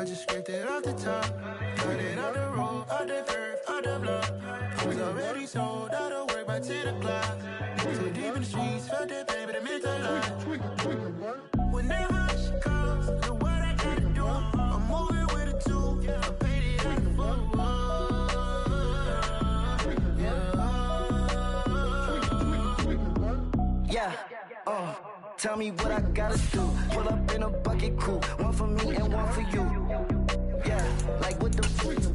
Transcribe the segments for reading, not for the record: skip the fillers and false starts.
I just scraped it off the top. Got it out the road, out the curve, out the block. I was already sold out of work by 10 o'clock. Too deep in the streets, felt that pain, but it meant a lot. When that rush comes, look what I gotta do. I'm moving with a two. I paid it out the Yeah, tell me what I gotta do. Pull up in a bucket crew, one for me and one for you. Yeah, like with the roof.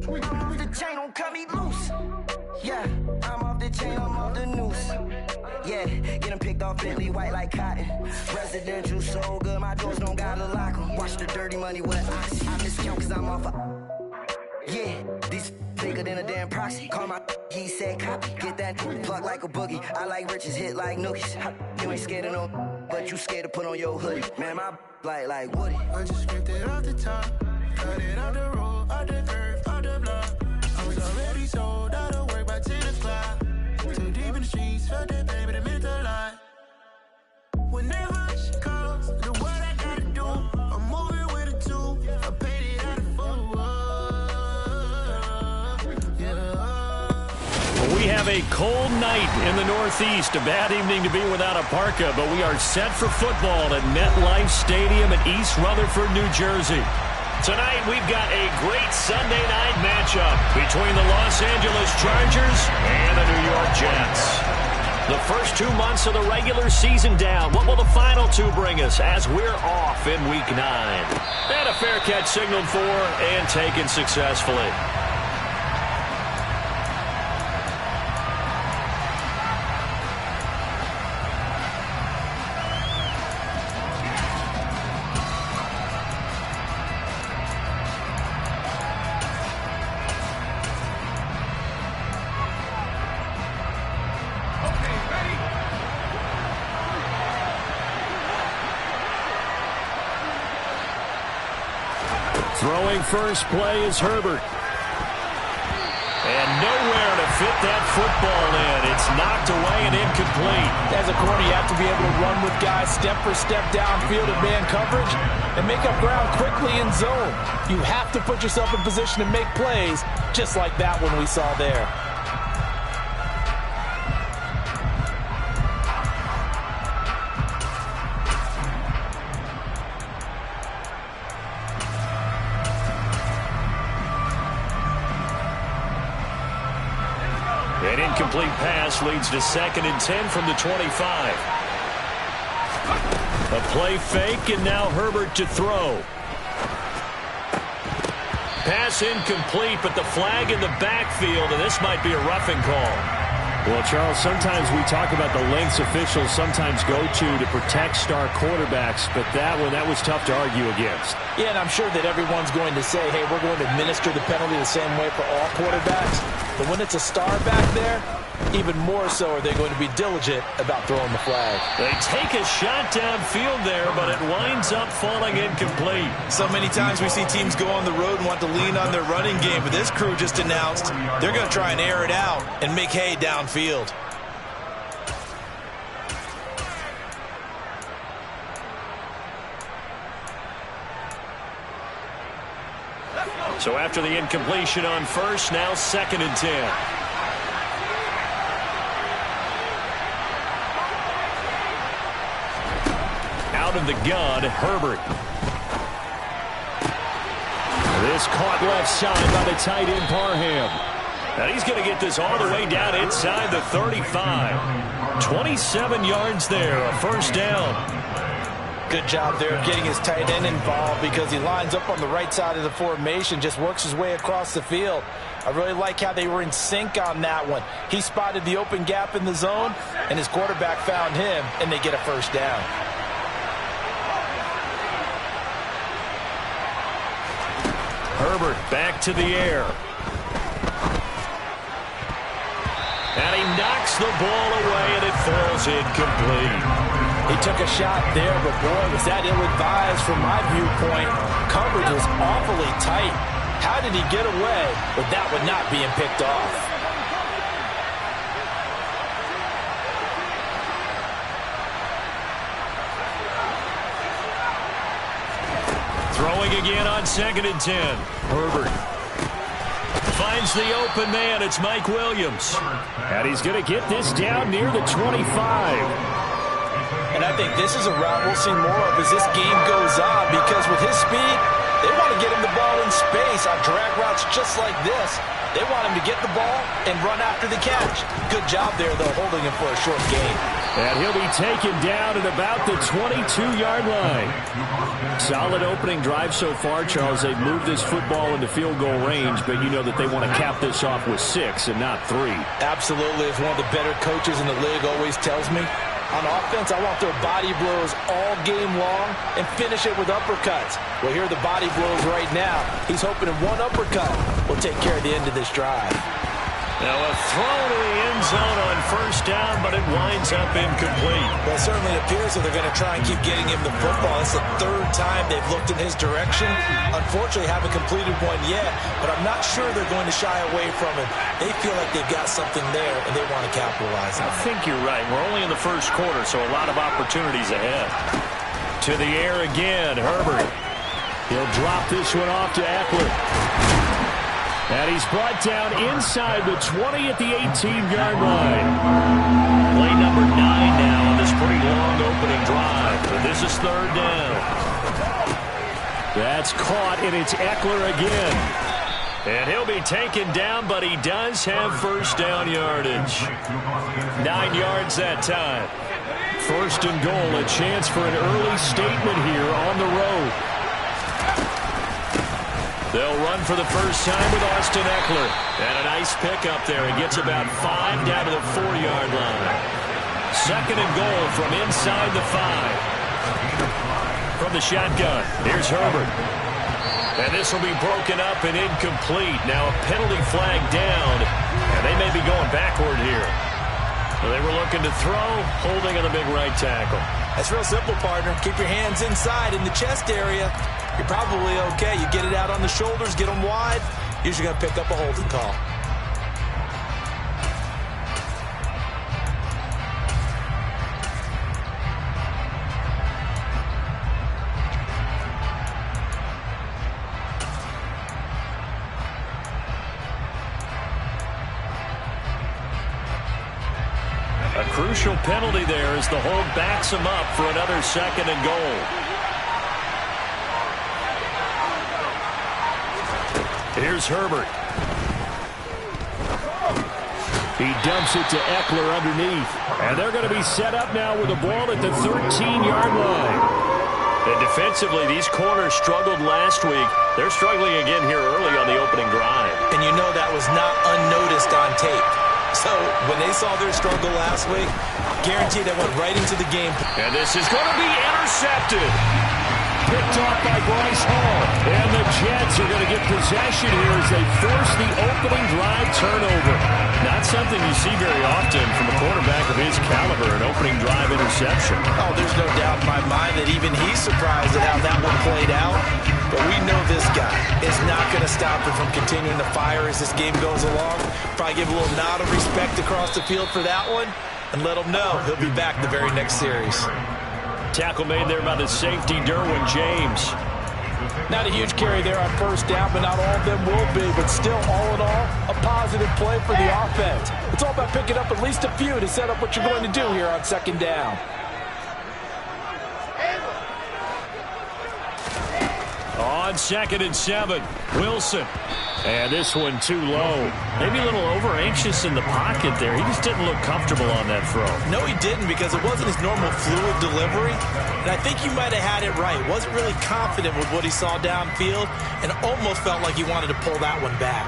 I'm off the chain, don't cut me loose. Yeah, I'm off the chain, I'm off the noose. Yeah, getting picked off Bentley white like cotton. Residential so good, my doors don't gotta lock 'em. Watch the dirty money with oxy. I miscount cause I'm off yeah, these bigger than a damn proxy. Call my he said copy. Get that plug like a boogie. I like riches, hit like nookies. You ain't scared of no, but you scared to put on your hoodie. Man, my like Woody. I just scraped it off the top. Got it out the road, out the curve, out the block. I was already sold out of work by 10 o'clock. Too deep in the streets, felt that pain, but it meant a lot. When that rush comes, look what I gotta do. I'm moving with a two. I paid it out of We have a cold night in the Northeast. A bad evening to be without a parka, but we are set for football at MetLife Stadium in East Rutherford, New Jersey. Tonight, we've got a great Sunday night matchup between the Los Angeles Chargers and the New York Jets. The first 2 months of the regular season down. What will the final two bring us as we're off in Week 9? And a fair catch signaled for and taken successfully. Throwing first play is Herbert. And nowhere to fit that football in. It's knocked away and incomplete. As a corner, you have to be able to run with guys step for step downfield in man coverage and make up ground quickly in zone. You have to put yourself in position to make plays, just like that one we saw there. An incomplete pass leads to 2nd and 10 from the 25. A play fake, and now Herbert to throw. Pass incomplete, but the flag in the backfield, and this might be a roughing call. Well, Charles, sometimes we talk about the lengths officials sometimes go to protect star quarterbacks, but that was tough to argue against. Yeah, and I'm sure that everyone's going to say, hey, we're going to administer the penalty the same way for all quarterbacks. But when it's a star back there, even more so are they going to be diligent about throwing the flag. They take a shot downfield there, but it winds up falling incomplete. So many times we see teams go on the road and want to lean on their running game, but this crew just announced they're going to try and air it out and make hay downfield. So after the incompletion on first, now 2nd and 10. Out of the gun, Herbert. This caught left side by the tight end Parham. And he's going to get this all the way down inside the 35. 27 yards there, a first down. Good job there of getting his tight end involved because he lines up on the right side of the formation, just works his way across the field. I really like how they were in sync on that one. He spotted the open gap in the zone, and his quarterback found him, and they get a first down. Herbert back to the air. And he knocks the ball away, and it falls incomplete. He took a shot there, but boy, was that ill-advised from my viewpoint. Coverage was awfully tight. How did he get away with that one not being picked off? Throwing again on 2nd and 10. Herbert finds the open man. It's Mike Williams. And he's going to get this down near the 25. And I think this is a route we'll see more of as this game goes on, because with his speed, they want to get him the ball in space on drag routes just like this. They want him to get the ball and run after the catch. Good job there, though, holding him for a short gain. And he'll be taken down at about the 22-yard line. Solid opening drive so far, Charles. They've moved this football into field goal range, but you know that they want to cap this off with 6 and not 3. Absolutely. As one of the better coaches in the league always tells me, on offense, I want their body blows all game long and finish it with uppercuts. Well, here are the body blows right now. He's hoping in one uppercut will take care of the end of this drive. Now a throw to the end zone on 1st down, but it winds up incomplete. Well, it certainly appears that they're going to try and keep getting him the football. It's the 3rd time they've looked in his direction. Unfortunately, haven't completed one yet, but I'm not sure they're going to shy away from him. They feel like they've got something there, and they want to capitalize on it. I think you're right. We're only in the 1st quarter, so a lot of opportunities ahead. To the air again, Herbert. He'll drop this one off to Eckler. And he's brought down inside the 20 at the 18-yard line. Play number 9 now on this pretty long opening drive. But this is 3rd down. That's caught, and it's Eckler again. And he'll be taken down, but he does have 1st down yardage. 9 yards that time. 1st and goal, a chance for an early statement here on the road. They'll run for the first time with Austin Eckler. And a nice pickup there. He gets about 5 down to the 4-yard line. 2nd and goal from inside the 5. From the shotgun, here's Herbert. And this will be broken up and incomplete. Now a penalty flag down. And they may be going backward here. Well, they were looking to throw, holding on the big right tackle. That's real simple, partner. Keep your hands inside in the chest area. You're probably okay. You get it out on the shoulders, get them wide. Usually going to pick up a holding call. A crucial penalty there as the hold backs him up for another 2nd and goal. Here's Herbert. He dumps it to Eckler underneath. And they're going to be set up now with the ball at the 13-yard line. And defensively, these corners struggled last week. They're struggling again here early on the opening drive. And you know that was not unnoticed on tape. So when they saw their struggle last week, guaranteed they went right into the game. And this is going to be intercepted. Picked off by Bryce Hall. And the Jets are going to get possession here as they force the opening drive turnover. Not something you see very often from a quarterback of his caliber, an opening drive interception. Oh, there's no doubt in my mind that even he's surprised at how that one played out. But we know this guy is not going to stop him from continuing to fire as this game goes along. Probably give a little nod of respect across the field for that one and let him know he'll be back the very next series. Tackle made there by the safety, Derwin James. Not a huge carry there on 1st down, but not all of them will be. But still, all in all, a positive play for the offense. It's all about picking up at least a few to set up what you're going to do here on 2nd down. On 2nd and 7, Wilson. And this one too low. Maybe a little over-anxious in the pocket there. He just didn't look comfortable on that throw. No, he didn't, because it wasn't his normal fluid delivery. And I think he might have had it right. Wasn't really confident with what he saw downfield and almost felt like he wanted to pull that one back.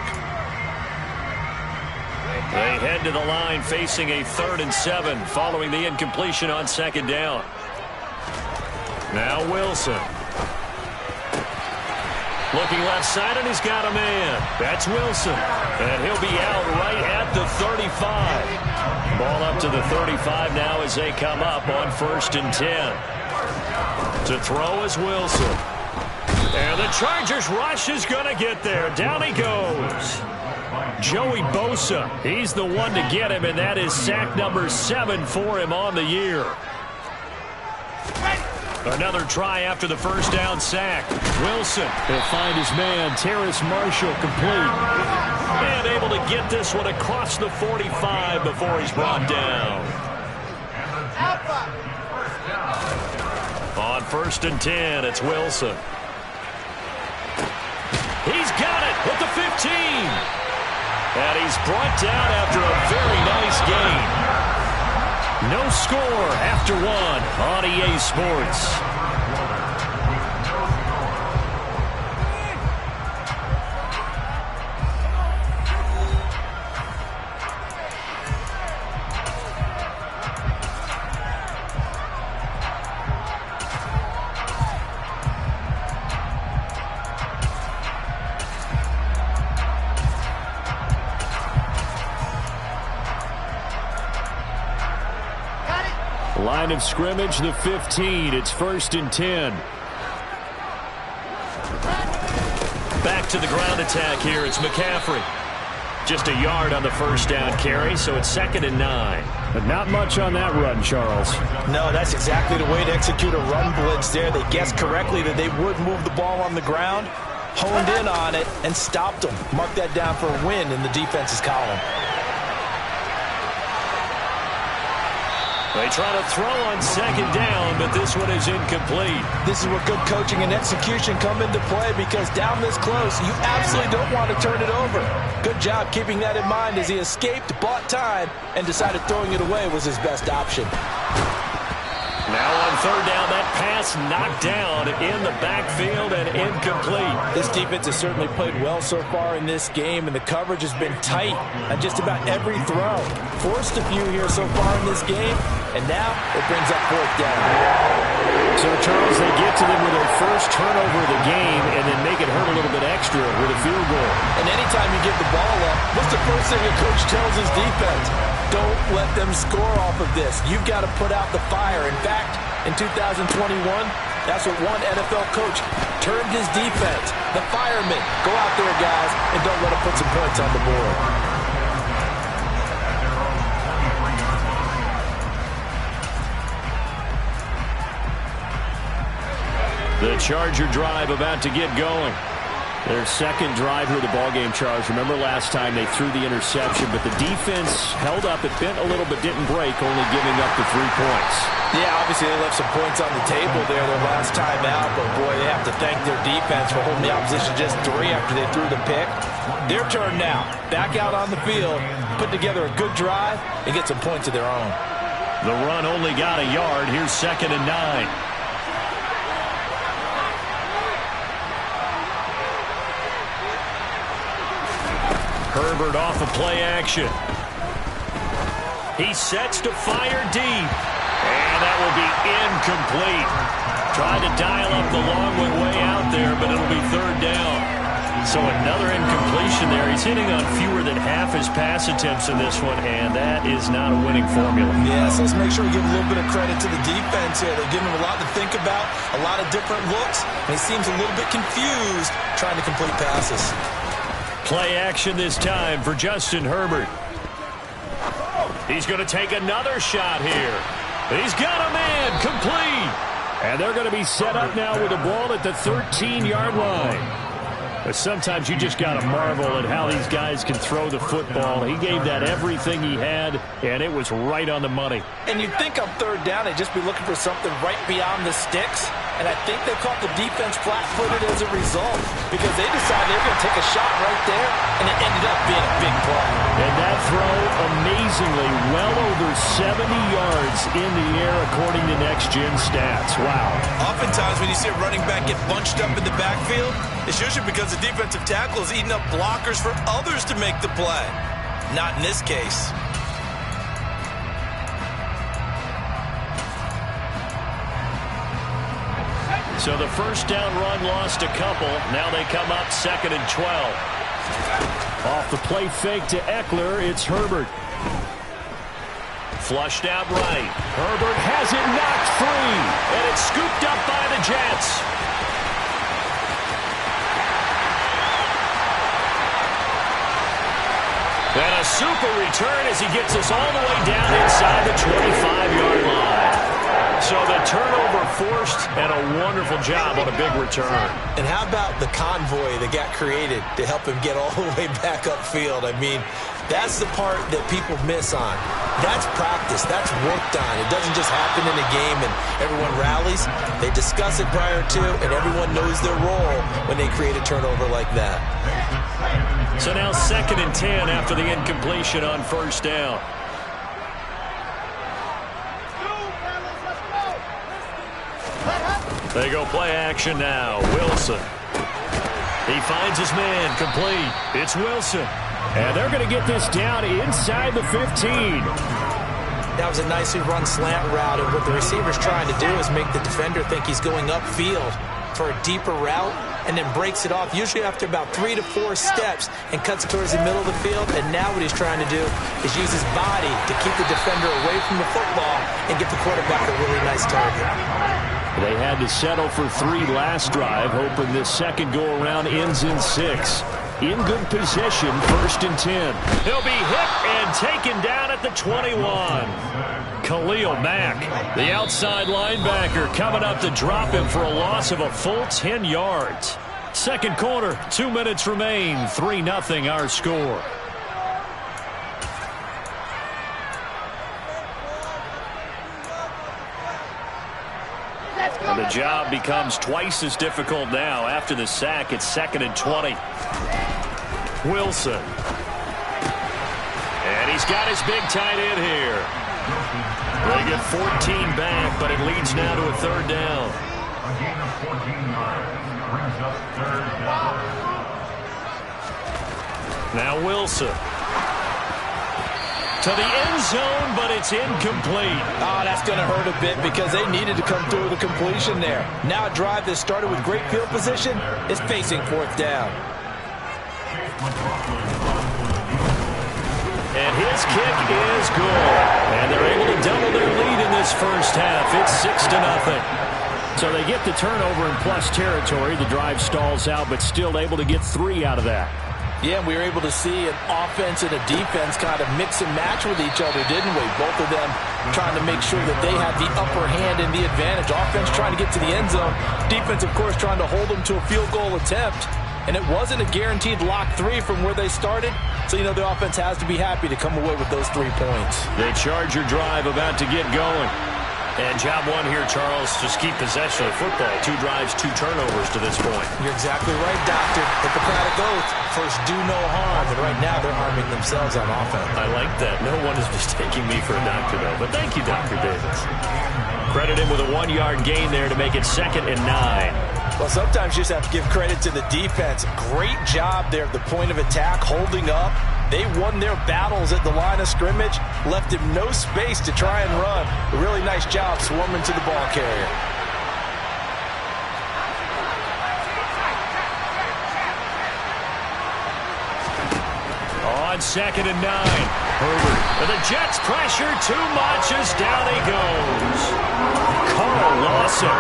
They head to the line facing a 3rd and 7 following the incompletion on 2nd down. Now Wilson. Looking left side, and he's got a man. That's Wilson. And he'll be out right at the 35. Ball up to the 35 now as they come up on 1st and 10. To throw is Wilson. And the Chargers rush is going to get there. Down he goes. Joey Bosa, he's the one to get him, and that is sack number 7 for him on the year. Another try after the first down sack. Wilson will find his man, Terrace Marshall, complete. And able to get this one across the 45 before he's brought down. On 1st and 10, it's Wilson. He's got it with the 15. And he's brought down after a very nice gain. No score after 1 on EA Sports. Line of scrimmage, the 15. It's 1st and 10. Back to the ground attack here. It's McCaffrey. Just a yard on the first down carry, so it's 2nd and 9. But not much on that run, Charles. No, that's exactly the way to execute a run blitz there. They guessed correctly that they would move the ball on the ground, honed in on it, and stopped them. Mark that down for a win in the defense's column. They try to throw on 2nd down, but this one is incomplete. This is where good coaching and execution come into play, because down this close, you absolutely don't want to turn it over. Good job keeping that in mind as he escaped, bought time, and decided throwing it away was his best option. Now on 3rd down, that pass knocked down in the backfield and incomplete. This defense has certainly played well so far in this game, and the coverage has been tight on just about every throw. Forced a few here so far in this game, and now it brings up 4th down. So, Charles, they get to them with their first turnover of the game and then make it hurt a little bit extra with a field goal. And anytime you give the ball up, what's the first thing a coach tells his defense? Don't let them score off of this. You've got to put out the fire. In fact, in 2021, that's what one NFL coach termed his defense. The firemen. Go out there, guys, and don't let them put some points on the board. The Charger drive about to get going. Their second drive here of the ballgame, Charles. Remember last time they threw the interception, but the defense held up. It bent a little but didn't break, only giving up the 3 points. Yeah, obviously they left some points on the table there their last time out, but boy, they have to thank their defense for holding the opposition just 3 after they threw the pick. Their turn now. Back out on the field, put together a good drive, and get some points of their own. The run only got a yard. Here's 2nd and 9. Herbert off of play action. He sets to fire deep. And that will be incomplete. Tried to dial up the long way out there, but it'll be 3rd down. So another incompletion there. He's hitting on fewer than half his pass attempts in this one, and that is not a winning formula. Yes, let's make sure we give a little bit of credit to the defense here. They're giving him a lot to think about, a lot of different looks, and he seems a little bit confused trying to complete passes. Play action this time for Justin Herbert. He's going to take another shot here. He's got a man, complete. And they're going to be set up now with the ball at the 13-yard line. But sometimes you just got to marvel at how these guys can throw the football. He gave that everything he had, and it was right on the money. And you'd think on 3rd down they'd just be looking for something right beyond the sticks. And I think they caught the defense flat-footed as a result, because they decided they were going to take a shot right there, and it ended up being a big play. And that throw, amazingly, well over 70 yards in the air, according to Next Gen Stats. Wow. Oftentimes when you see a running back get bunched up in the backfield, it's usually because the defensive tackle is eating up blockers for others to make the play. Not in this case. So the first down run lost a couple. Now they come up 2nd and 12. Off the play fake to Eckler, it's Herbert. Flushed out right. Herbert has it knocked free, and it's scooped up by the Jets. And a super return as he gets us all the way down inside the 25-yard line. So So the turnover forced, and a wonderful job on a big return. And how about the convoy that got created to help him get all the way back upfield? I mean, that's the part that people miss on. That's practice. That's worked on. It doesn't just happen in a game and everyone rallies. They discuss it prior to, and everyone knows their role when they create a turnover like that. So now 2nd and 10 after the incompletion on first down. They go play action now. Wilson. He finds his man, complete. It's Wilson. And they're going to get this down inside the 15. That was a nicely run slant route, and what the receiver's trying to do is make the defender think he's going upfield for a deeper route, and then breaks it off, usually after about 3 to 4 steps, and cuts towards the middle of the field. And now what he's trying to do is use his body to keep the defender away from the football and get the quarterback a really nice target. They had to settle for 3 last drive, hoping this second go-around ends in 6. In good position, 1st and 10. He'll be hit and taken down at the 21. Khalil Mack, the outside linebacker, coming up to drop him for a loss of a full 10 yards. Second quarter, 2 minutes remain, 3-0 our score. And the job becomes twice as difficult now. After the sack, it's 2nd and 20. Wilson. And he's got his big tight end here. They get 14 back, but it leads now to a 3rd down. Now Wilson. To the end zone, but it's incomplete. Oh, that's going to hurt a bit because they needed to come through with a completion there. Now a drive that started with great field position is facing 4th down. And his kick is good. And they're able to double their lead in this first half. It's 6-0. So they get the turnover in plus territory. The drive stalls out, but still able to get 3 out of that. Yeah, we were able to see an offense and a defense kind of mix and match with each other, didn't we? Both of them trying to make sure that they had the upper hand and the advantage. Offense trying to get to the end zone. Defense, of course, trying to hold them to a field goal attempt. And it wasn't a guaranteed lock 3 from where they started. So, you know, the offense has to be happy to come away with those 3 points. The Charger drive about to get going. And job 1 here, Charles, just keep possession of the football. 2 drives, 2 turnovers to this point. You're exactly right, Doctor. Hippocratic oath. First, do no harm. And right now, they're harming themselves on offense. I like that. No one is mistaking me for a doctor, though. But thank you, Dr. Davis. Credit him with a 1-yard gain there to make it 2nd and 9. Well, sometimes you just have to give credit to the defense. Great job there at the point of attack, holding up. They won their battles at the line of scrimmage, left him no space to try and run. A really nice job swarming to the ball carrier. On 2nd and 9, Herbert. And the Jets pressure too much as down he goes. Carl Lawson.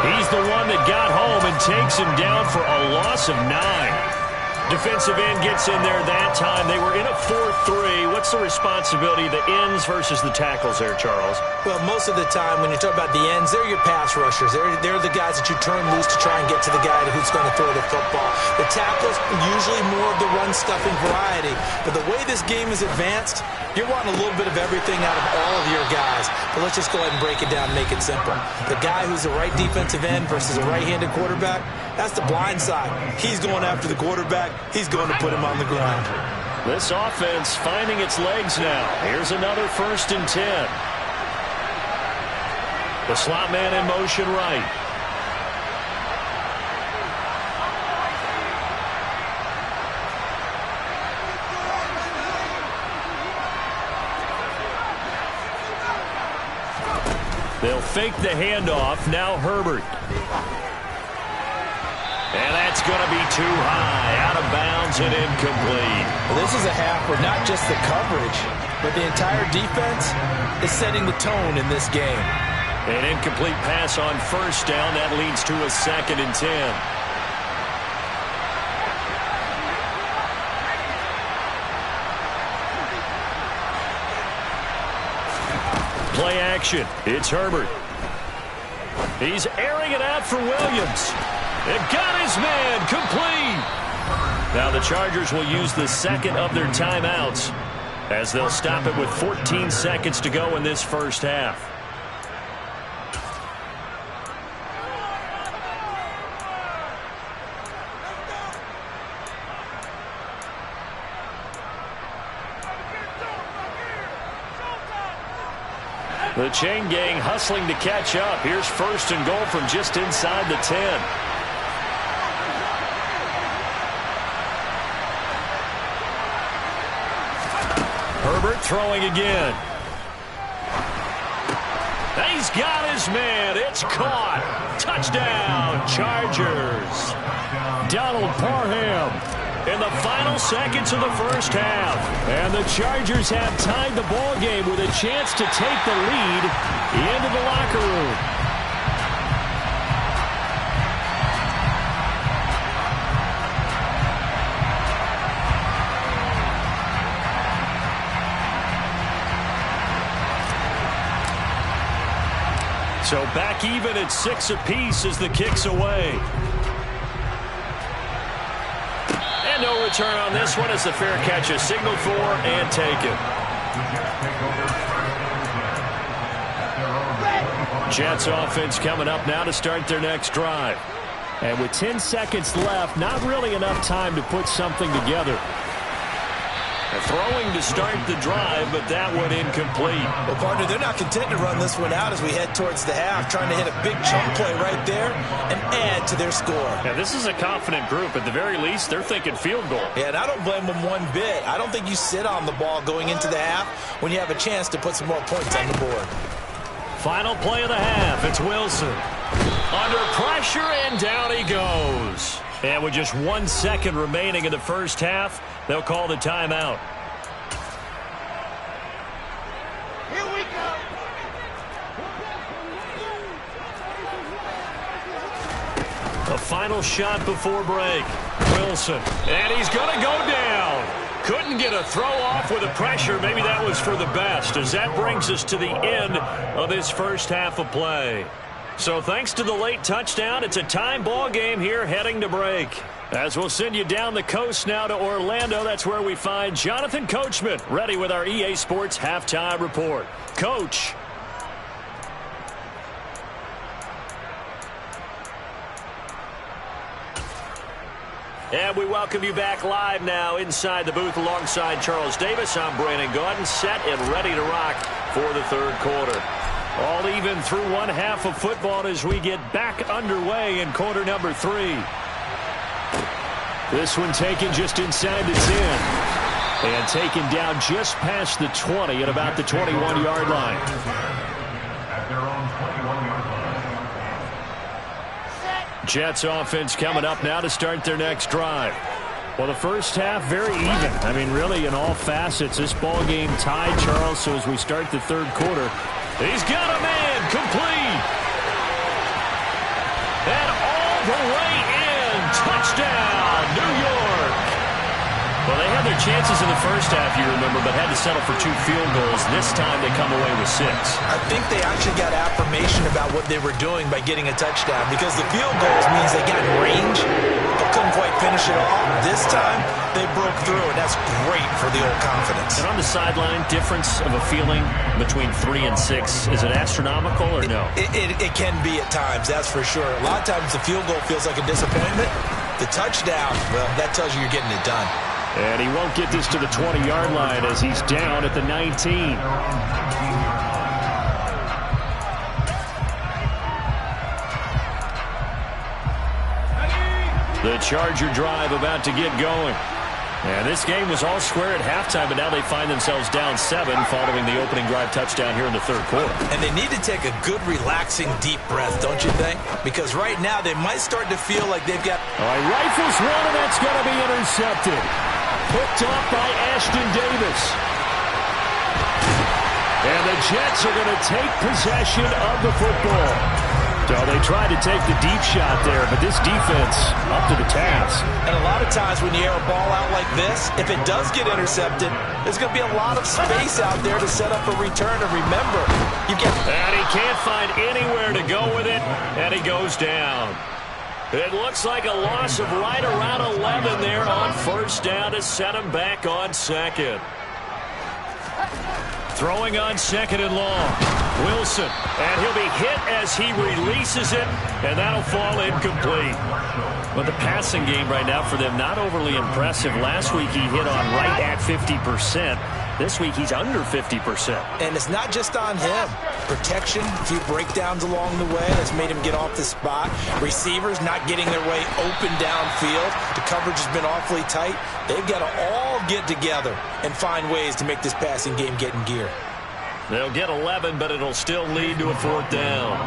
He's the one that got home and takes him down for a loss of 9. Defensive end gets in there that time. They were in a 4-3. What's the responsibility of the ends versus the tackles there, Charles? Well, most of the time when you talk about the ends, they're your pass rushers. They're the guys that you turn loose to try and get to the guy who's going to throw the football. The tackles, usually more of the run-stuffing variety. But the way this game is advanced, you're wanting a little bit of everything out of all of your guys. But let's just go ahead and break it down and make it simple. The guy who's the right defensive end versus a right-handed quarterback, that's the blind side. He's going after the quarterback. He's going to put him on the ground. This offense finding its legs now. Here's another 1st and 10. The slot man in motion right. They'll fake the handoff. Now Herbert. And that's going to be too high. Out of bounds and incomplete. Well, this is a half where not just the coverage, but the entire defense is setting the tone in this game. An incomplete pass on 1st down. That leads to a 2nd and 10. Play action. It's Herbert. He's airing it out for Williams. It got his man complete. Now the Chargers will use the second of their timeouts as they'll stop it with 14 seconds to go in this first half. The chain gang hustling to catch up. Here's first and goal from just inside the 10. Herbert throwing again. He's got his man. It's caught. Touchdown, Chargers. Donald Parham in the final seconds of the first half. And the Chargers have tied the ball game with a chance to take the lead into the locker room. So back even at 6 apiece as the kick's away. And no return on this one as the fair catch is signaled for and taken. Jets offense coming up now to start their next drive. And with 10 seconds left, not really enough time to put something together. Throwing to start the drive, but that one incomplete. Well, partner, they're not content to run this one out as we head towards the half, trying to hit a big chunk play right there and add to their score. Yeah, this is a confident group. At the very least, they're thinking field goal. Yeah, and I don't blame them one bit. I don't think you sit on the ball going into the half when you have a chance to put some more points on the board. Final play of the half. It's Wilson. Under pressure, and down he goes. And with just 1 second remaining in the first half, they'll call the timeout. Here we go. The final shot before break. Wilson. And he's going to go down. Couldn't get a throw off with the pressure. Maybe that was for the best, as that brings us to the end of this first half of play. So thanks to the late touchdown, it's a time ball game here heading to break. As we'll send you down the coast now to Orlando, that's where we find Jonathan Coachman ready with our EA Sports Halftime Report. Coach. And we welcome you back live now inside the booth alongside Charles Davis. I'm Brandon Gaudin, set and ready to rock for the third quarter. All even through one half of football as we get back underway in quarter number 3. This one taken just inside the 10. And taken down just past the 20 at about the 21-yard line. At their own 21-yard line. Jets offense coming up now to start their next drive. Well, the first half, very even. I mean, really, in all facets, this ball game tied, Charles. So as we start the third quarter, he's got a man complete. And all the way in. Touchdown, New York. Well, they had their chances in the first half, you remember, but had to settle for 2 field goals. This time they come away with 6. I think they actually got affirmation about what they were doing by getting a touchdown, because the field goals means they got in range but couldn't quite finish it off. This time they broke through, and that's great for the old confidence. And on the sideline, difference of a feeling between 3 and 6, is it astronomical or no? It can be at times, that's for sure. A lot of times the field goal feels like a disappointment. The touchdown, well, that tells you you're getting it done. And he won't get this to the 20-yard line as he's down at the 19. The Charger drive about to get going. And this game was all square at halftime, but now they find themselves down 7 following the opening drive touchdown here in the third quarter. And they need to take a good, relaxing, deep breath, don't you think? Because right now they might start to feel like they've got... All right, rifles one, and that's going to be intercepted. Picked off by Ashton Davis. And the Jets are going to take possession of the football. So they tried to take the deep shot there, but this defense up to the task. And a lot of times when you air a ball out like this, if it does get intercepted, there's going to be a lot of space out there to set up a return. And remember, you get... And he can't find anywhere to go with it, and he goes down. It looks like a loss of right around 11 there on first down to set him back on second. Throwing on second and long. Wilson, and he'll be hit as he releases it, and that'll fall incomplete. But the passing game right now for them, not overly impressive. Last week he hit on right at 50%. This week he's under 50%. And it's not just on him. Protection, a few breakdowns along the way that's made him get off the spot. Receivers not getting their way open downfield. The coverage has been awfully tight. They've got to all get together and find ways to make this passing game get in gear. They'll get 11, but it'll still lead to a fourth down.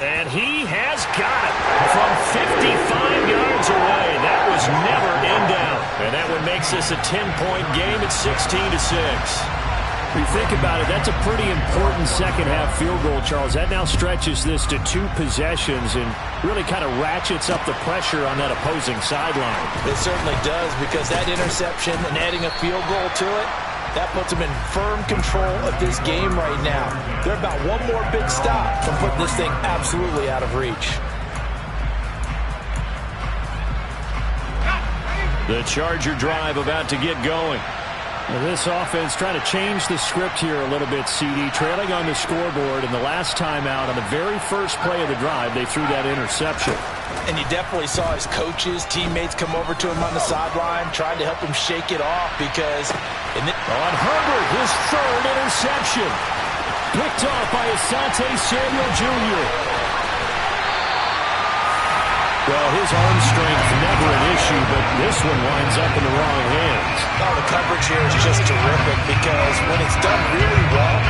And he has got it from 55 yards away. That was never in doubt. And that one makes this a 10-point game at 16-6. If you think about it, that's a pretty important second-half field goal, Charles. That now stretches this to 2 possessions and really kind of ratchets up the pressure on that opposing sideline. It certainly does, because that interception and adding a field goal to it, that puts them in firm control of this game right now. They're about one more big stop from putting this thing absolutely out of reach. The Charger drive about to get going. Well, this offense trying to change the script here a little bit, CD. Trailing on the scoreboard, and the last time out on the very first play of the drive, they threw that interception. And you definitely saw his coaches, teammates come over to him on the sideline, trying to help him shake it off because... On Herbert, his third interception. Picked off by Asante Samuel Jr. Well, his arm strength never an issue, but this one winds up in the wrong hands. Oh, the coverage here is just terrific because when it's done really well,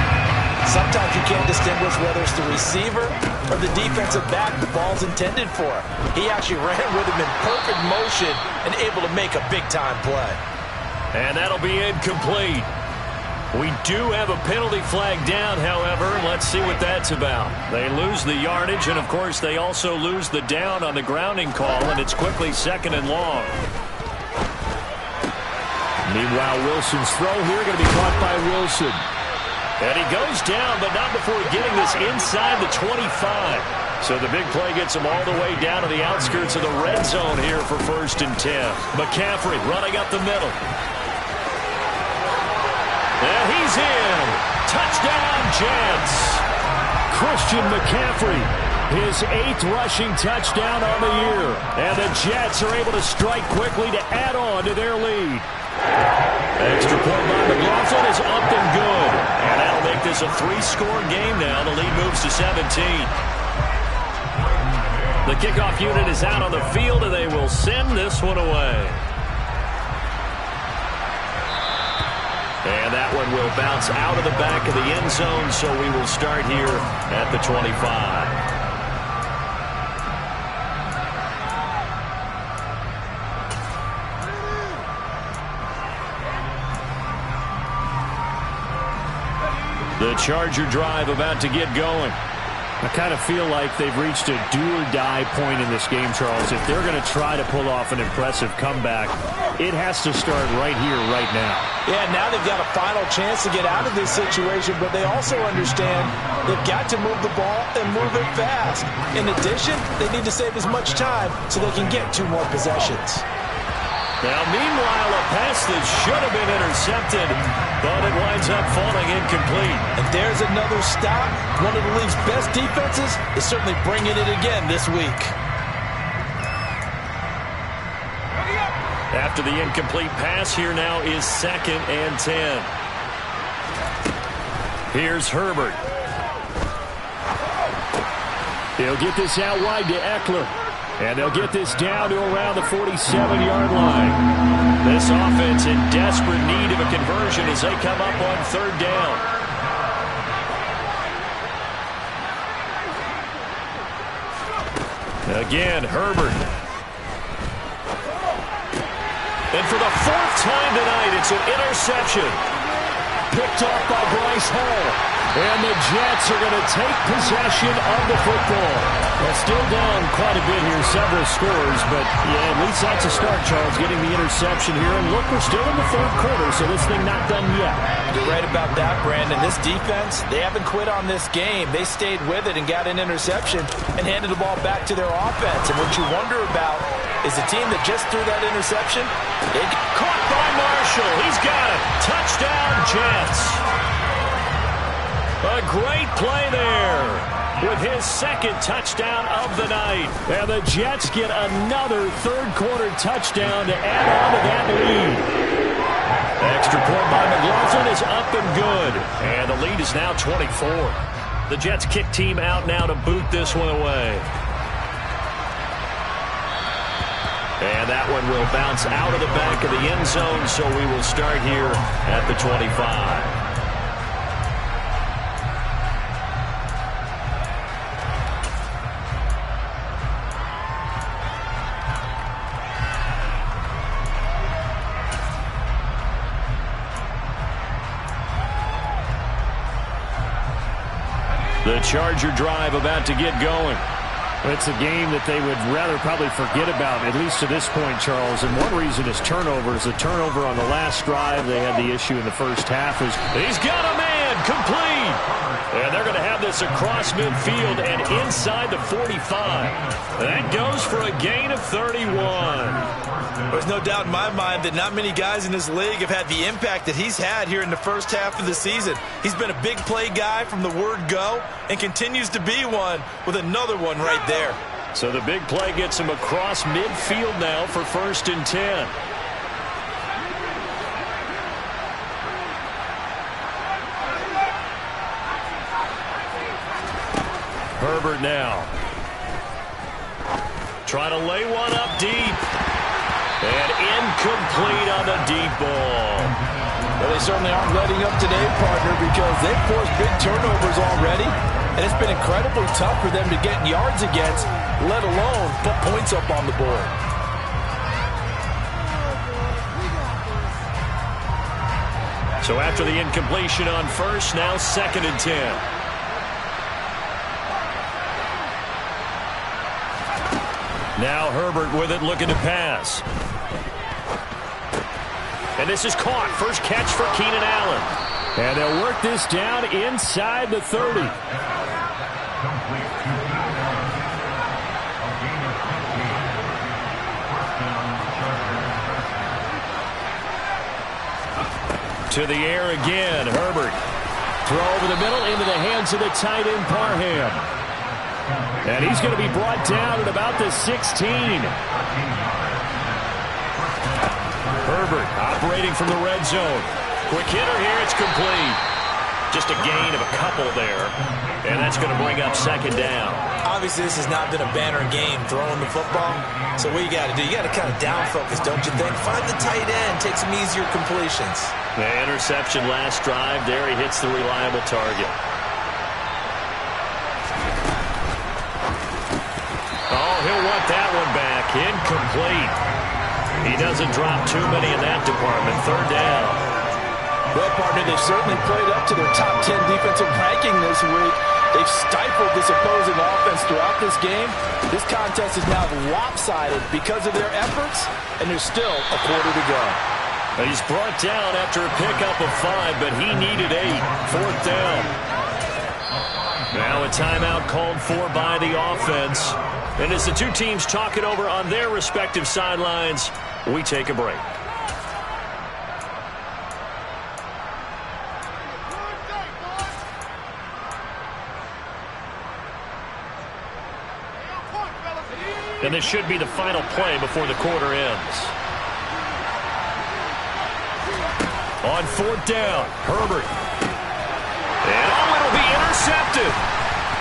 sometimes you can't distinguish whether it's the receiver or the defensive back the ball's intended for. He actually ran with him in perfect motion and able to make a big-time play. And that'll be incomplete. We do have a penalty flag down, however. Let's see what that's about. They lose the yardage, and, of course, they also lose the down on the grounding call, and it's quickly second and long. Meanwhile, Wilson's throw here going to be caught by Wilson. And he goes down, but not before getting this inside the 25. So the big play gets him all the way down to the outskirts of the red zone here for 1st and 10. McCaffrey running up the middle. And he's in. Touchdown, Jets. Christian McCaffrey, his 8th rushing touchdown on the year. And the Jets are able to strike quickly to add on to their lead. Extra point by McLaughlin is up and good. And that'll make this a 3-score game now. The lead moves to 17. The kickoff unit is out on the field, and they will send this one away. And that one will bounce out of the back of the end zone, so we will start here at the 25. The Charger drive about to get going. I kind of feel like they've reached a do-or-die point in this game, Charles. If they're going to try to pull off an impressive comeback, it has to start right here, right now. Yeah, now they've got a final chance to get out of this situation, but they also understand they've got to move the ball and move it fast. In addition, they need to save as much time so they can get 2 more possessions. Now, meanwhile, a pass that should have been intercepted, but it winds up falling incomplete. And there's another stop. One of the league's best defenses is certainly bringing it again this week. After the incomplete pass, here now is 2nd and 10. Here's Herbert. He'll get this out wide to Eckler. And they'll get this down to around the 47-yard line. This offense in desperate need of a conversion as they come up on 3rd down. Again, Herbert. And for the 4th time tonight, it's an interception. picked off by Bryce Hall. And the Jets are going to take possession of the football. Well, still down quite a bit here, several scores, but yeah, at least that's a start, Charles, getting the interception here. And look, we're still in the third quarter, so this thing not done yet. You're right about that, Brandon. This defense, they haven't quit on this game. They stayed with it and got an interception and handed the ball back to their offense. And what you wonder about is the team that just threw that interception. Caught by Marshall. He's got it. Touchdown, Jets. A great play there with his second touchdown of the night. And the Jets get another third-quarter touchdown to add on to that lead. Extra point by McLaughlin is up and good. And the lead is now 24. The Jets kick team out now to boot this one away. And that one will bounce out of the back of the end zone, so we will start here at the 25. The Charger drive about to get going. It's a game that they would rather probably forget about, at least to this point, Charles. And one reason is turnovers. The turnover on the last drive, they had the issue in the first half. He's got a man, complete. And they're going to have this across midfield and inside the 45. That goes for a gain of 31. There's no doubt in my mind that not many guys in this league have had the impact that he's had here in the first half of the season. He's been a big play guy from the word go and continues to be one with another one right there. So the big play gets him across midfield now for 1st and 10. Herbert now. Trying to lay one up deep. And incomplete on the deep ball. Well, they certainly aren't letting up today, partner, because they've forced big turnovers already. And it's been incredibly tough for them to get yards against, let alone put points up on the board. So after the incompletion on first, now 2nd and 10. Now Herbert with it, looking to pass. And this is caught. First catch for Keenan Allen. And they'll work this down inside the 30. To the air again, Herbert. Throw over the middle into the hands of the tight end, Parham. And he's going to be brought down at about the 16. Herbert operating from the red zone. Quick hitter here, it's complete. Just a gain of a couple there. And that's going to bring up 2nd down. Obviously, this has not been a banner game throwing the football. So what you got to do, you got to kind of down focus, don't you think? Find the tight end, take some easier completions. The interception last drive. There he hits the reliable target. Oh, he'll want that one back. Incomplete. He doesn't drop too many in that department. 3rd down. Well, partner, they've certainly played up to their top 10 defensive ranking this week. They've stifled this opposing offense throughout this game. This contest is now lopsided because of their efforts, and there's still a quarter to go. He's brought down after a pickup of 5, but he needed 8. 4th down. Now a timeout called for by the offense. And as the two teams talk it over on their respective sidelines, we take a break. And this should be the final play before the quarter ends. On 4th down, Herbert. And it'll be intercepted.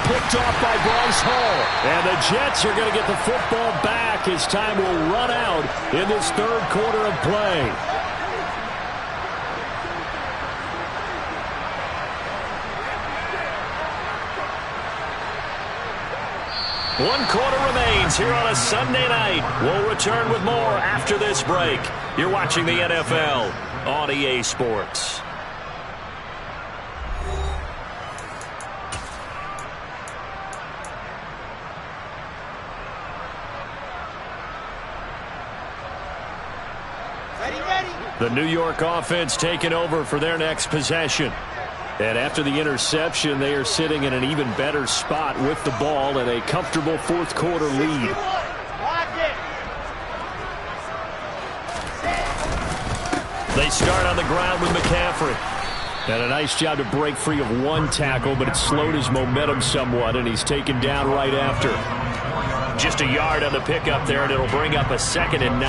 Picked off by Bryce Hall. And the Jets are going to get the football back as time will run out in this 3rd quarter of play. One quarter remains here on a Sunday night. We'll return with more after this break. You're watching the NFL on EA Sports. The New York offense taking over for their next possession. And after the interception, they are sitting in an even better spot with the ball and a comfortable fourth quarter lead. They start on the ground with McCaffrey. And a nice job to break free of one tackle, but it slowed his momentum somewhat, and he's taken down right after. Just a yard on the pickup there, and it'll bring up a 2nd and 9.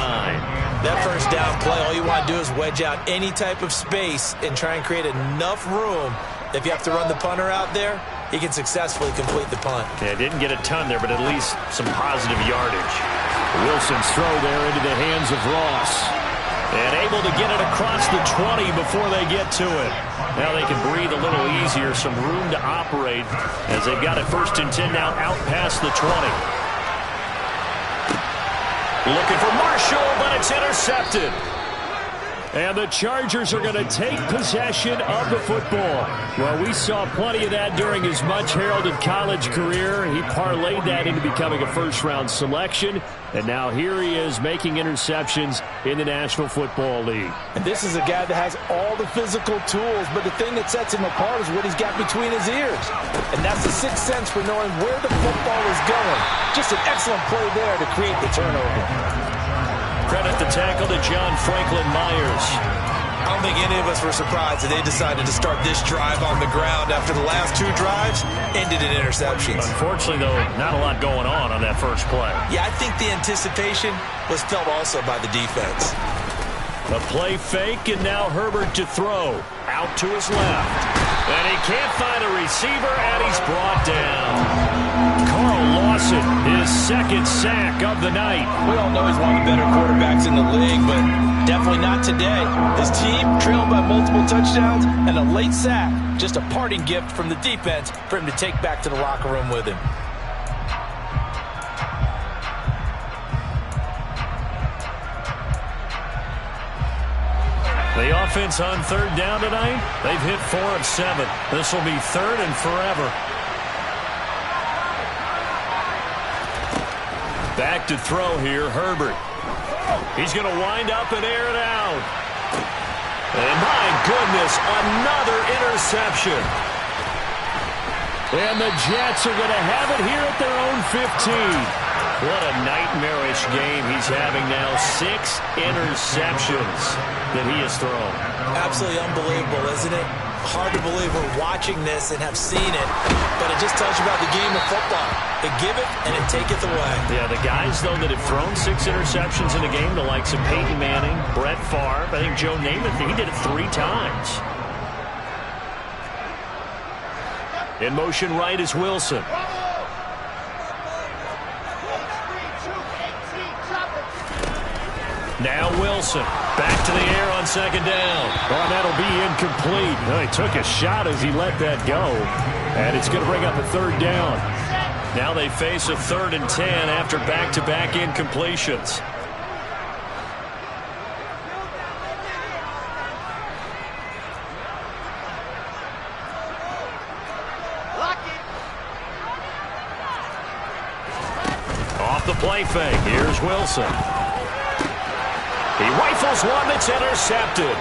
That first down play, all you want to do is wedge out any type of space and try and create enough room. If you have to run the punter out there, he can successfully complete the punt. Yeah, didn't get a ton there, but at least some positive yardage. Wilson's throw there into the hands of Ross. And able to get it across the 20 before they get to it. Now they can breathe a little easier, some room to operate as they've got it 1st and 10 now out past the 20. Looking for Marshall, but it's intercepted. And the Chargers are going to take possession of the football. Well, we saw plenty of that during his much-heralded college career. He parlayed that into becoming a first-round selection. And now here he is making interceptions in the National Football League. And this is a guy that has all the physical tools, but the thing that sets him apart is what he's got between his ears. And that's the sixth sense for knowing where the football is going. Just an excellent play there to create the turnover. Credit the tackle to John Franklin Myers. I don't think any of us were surprised that they decided to start this drive on the ground after the last 2 drives ended in interceptions. Unfortunately, though, not a lot going on that first play. Yeah, I think the anticipation was felt also by the defense. A play fake, and now Herbert to throw. Out to his left. And he can't find a receiver, and he's brought down. Carl Lawson, his 2nd sack of the night. We all know he's one of the better quarterbacks in the league, but definitely not today. His team trailed by multiple touchdowns and a late sack. Just a parting gift from the defense for him to take back to the locker room with him. The offense on 3rd down tonight, they've hit 4 of 7. This will be 3rd and forever. Back to throw here, Herbert. He's going to wind up and air it out. And my goodness, another interception. And the Jets are going to have it here at their own 15. What a nightmarish game he's having now. 6 interceptions that he has thrown. Absolutely unbelievable, isn't it? Hard to believe we're watching this and have seen it, but it just tells you about the game of football. They give it and it taketh away. Yeah, the guys, though, that have thrown 6 interceptions in a game, the likes of Peyton Manning, Brett Favre, I think Joe Namath, he did it 3 times. In motion right is Wilson. Now Wilson, back to the air on 2nd down. Oh, that'll be incomplete. Oh, he took a shot as he let that go. And it's going to bring up a 3rd down. Now they face a 3rd and 10 after back-to-back incompletions. Off the play fake. Here's Wilson. He rifles one that's intercepted.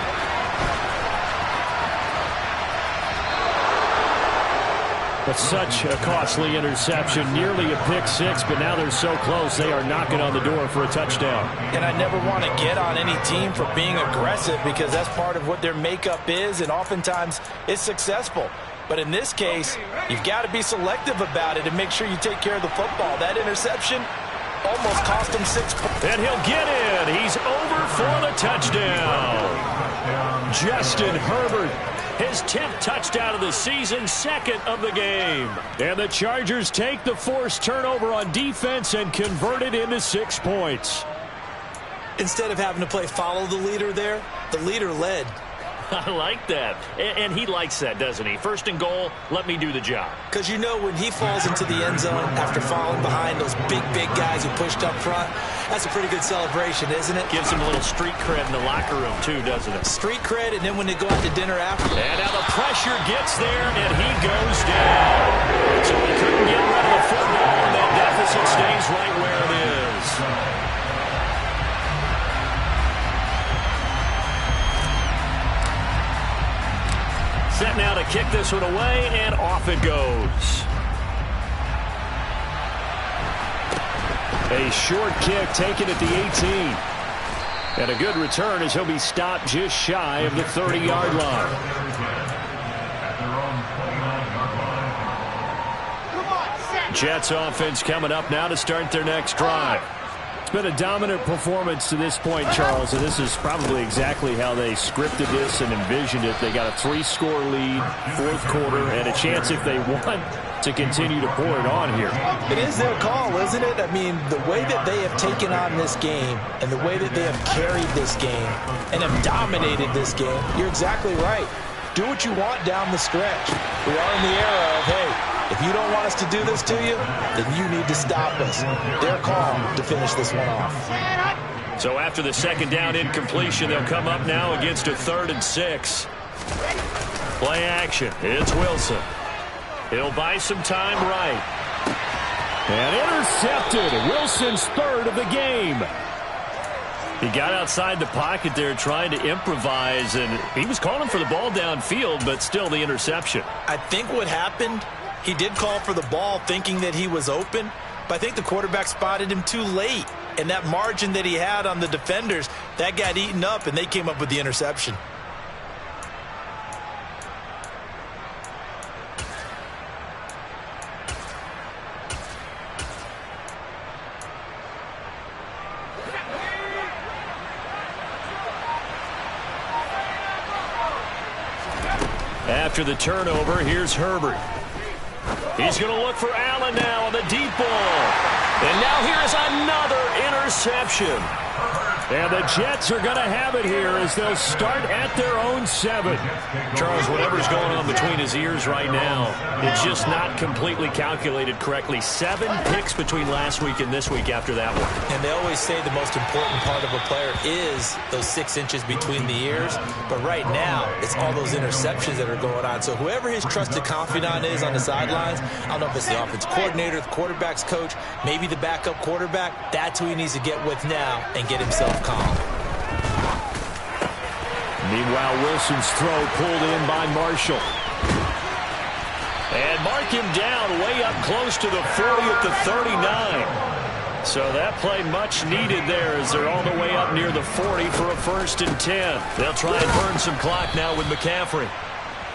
But such a costly interception, nearly a pick 6, but now they're so close they are knocking on the door for a touchdown. And I never want to get on any team for being aggressive because that's part of what their makeup is, and oftentimes it's successful. But in this case, you've got to be selective about it and make sure you take care of the football. That interception almost cost him 6 points. And he'll get in. He's over for the touchdown. Justin Herbert, his 10th touchdown of the season, 2nd of the game. And the Chargers take the forced turnover on defense and convert it into 6 points. Instead of having to play follow the leader there, the leader led. I like that. And he likes that, doesn't he? 1st and goal, let me do the job. Because you know when he falls into the end zone after falling behind those big guys who pushed up front, that's a pretty good celebration, isn't it? Gives him a little street cred in the locker room, too, doesn't it? Street cred, and then when they go out to dinner after. And now the pressure gets there, and he goes down. So he couldn't get rid of the football, and that deficit stays right where it is. Set now to kick this one away, and off it goes. A short kick taken at the 18. And a good return as he'll be stopped just shy of the 30-yard line. Jets offense coming up now to start their next drive. It's been a dominant performance to this point, Charles, and this is probably exactly how they scripted this and envisioned it. They got a 3-score lead, fourth quarter, and a chance if they want to continue to pour it on here. It is their call, isn't it? I mean, the way that they have taken on this game and the way that they have carried this game and have dominated this game, you're exactly right. Do what you want down the stretch. We are in the era of, hey, if you don't want us to do this to you, then you need to stop us. Their call to finish this one off. So after the second down incompletion, they'll come up now against a 3rd and 6. Play action. It's Wilson. He'll buy some time right. And intercepted. Wilson's 3rd of the game. He got outside the pocket there trying to improvise, and he was calling for the ball downfield, but still the interception. I think what happened, he did call for the ball thinking that he was open, but I think the quarterback spotted him too late. And that margin that he had on the defenders, that got eaten up, and they came up with the interception. After the turnover, here's Herbert. He's going to look for Allen now on the deep ball. And now here's another interception. And the Jets are going to have it here as they'll start at their own 7. Charles, whatever's going on between his ears right now, it's just not completely calculated correctly. 7 picks between last week and this week after that one. And they always say the most important part of a player is those 6 inches between the ears. But right now, it's all those interceptions that are going on. So whoever his trusted confidant is on the sidelines, I don't know if it's the offensive coordinator, the quarterback's coach, maybe the backup quarterback, that's who he needs to get with now and get himself calm. Meanwhile, Wilson's throw pulled in by Marshall. And mark him down way up close to the 40 at the 39. So that play much needed there as they're all the way up near the 40 for a 1st and 10. They'll try and burn some clock now with McCaffrey.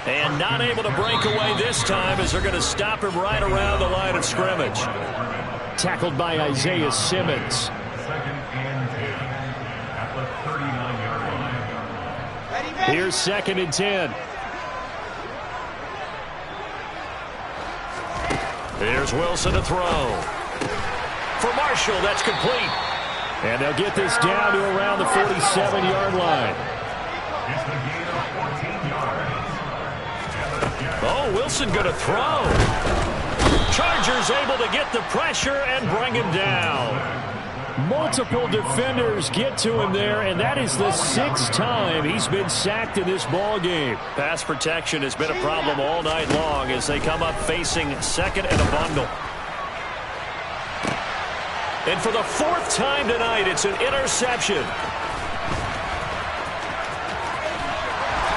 And not able to break away this time as they're going to stop him right around the line of scrimmage. Tackled by Isaiah Simmons. Here's 2nd and 10. There's Wilson to throw. For Marshall, that's complete. And they'll get this down to around the 47-yard line. Oh, Wilson going to throw. Chargers able to get the pressure and bring him down. Multiple defenders get to him there, and that is the 6th time he's been sacked in this ball game. Pass protection has been a problem all night long as they come up facing 2nd and a bundle. And for the 4th time tonight, it's an interception.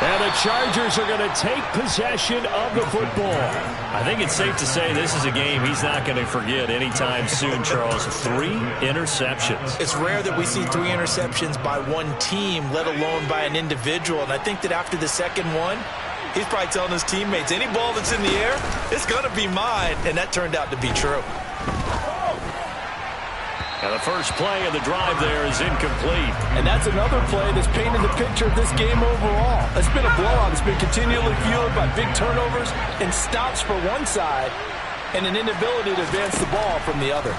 And the Chargers are going to take possession of the football. I think it's safe to say this is a game he's not going to forget anytime soon, Charles. 3 interceptions. It's rare that we see 3 interceptions by one team, let alone by an individual. And I think that after the second one, he's probably telling his teammates, any ball that's in the air, it's going to be mine. And that turned out to be true. And the first play of the drive there is incomplete. And that's another play that's painted the picture of this game overall. It's been a blowout. It's been continually fueled by big turnovers and stops for one side and an inability to advance the ball from the other.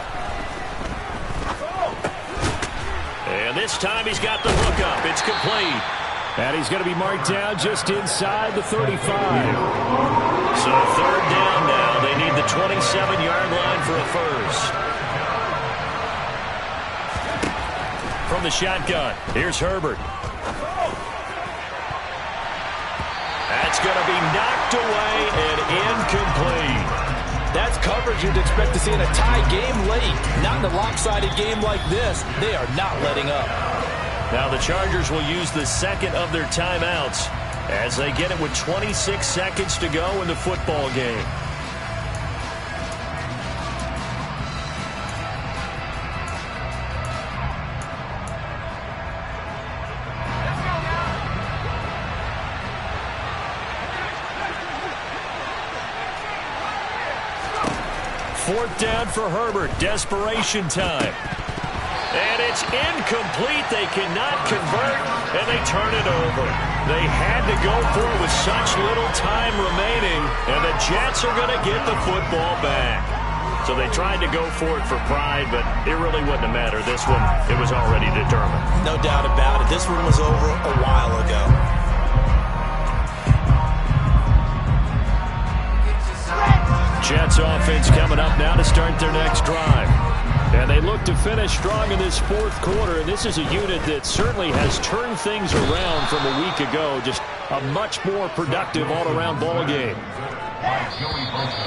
And this time he's got the hook up. It's complete. And he's going to be marked down just inside the 35. So 3rd down now. They need the 27-yard line for a first. From the shotgun, here's Herbert. That's going to be knocked away and incomplete. That's coverage you'd expect to see in a tie game late. Not in a lopsided game like this. They are not letting up. Now the Chargers will use the 2nd of their timeouts as they get it with 26 seconds to go in the football game. Fourth down for Herbert. Desperation time. And it's incomplete. They cannot convert, and they turn it over. They had to go for it with such little time remaining, and the Jets are going to get the football back. So they tried to go for it for pride, but it really wouldn't have mattered. This one, it was already determined. No doubt about it. This one was over a while ago. Jets offense coming up now to start their next drive. And they look to finish strong in this fourth quarter. And this is a unit that certainly has turned things around from a week ago. Just a much more productive all-around ball game.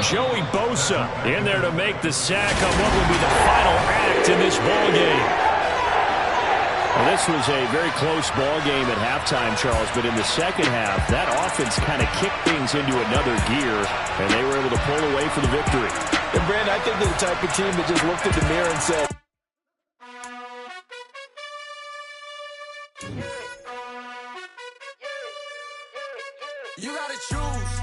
Joey Bosa in there to make the sack on what would be the final act in this ball game. Well, this was a very close ball game at halftime, Charles, but in the second half, that offense kind of kicked things into another gear, and they were able to pull away for the victory. And, Brandon, I think they're the type of team that just looked in the mirror and said, you gotta choose.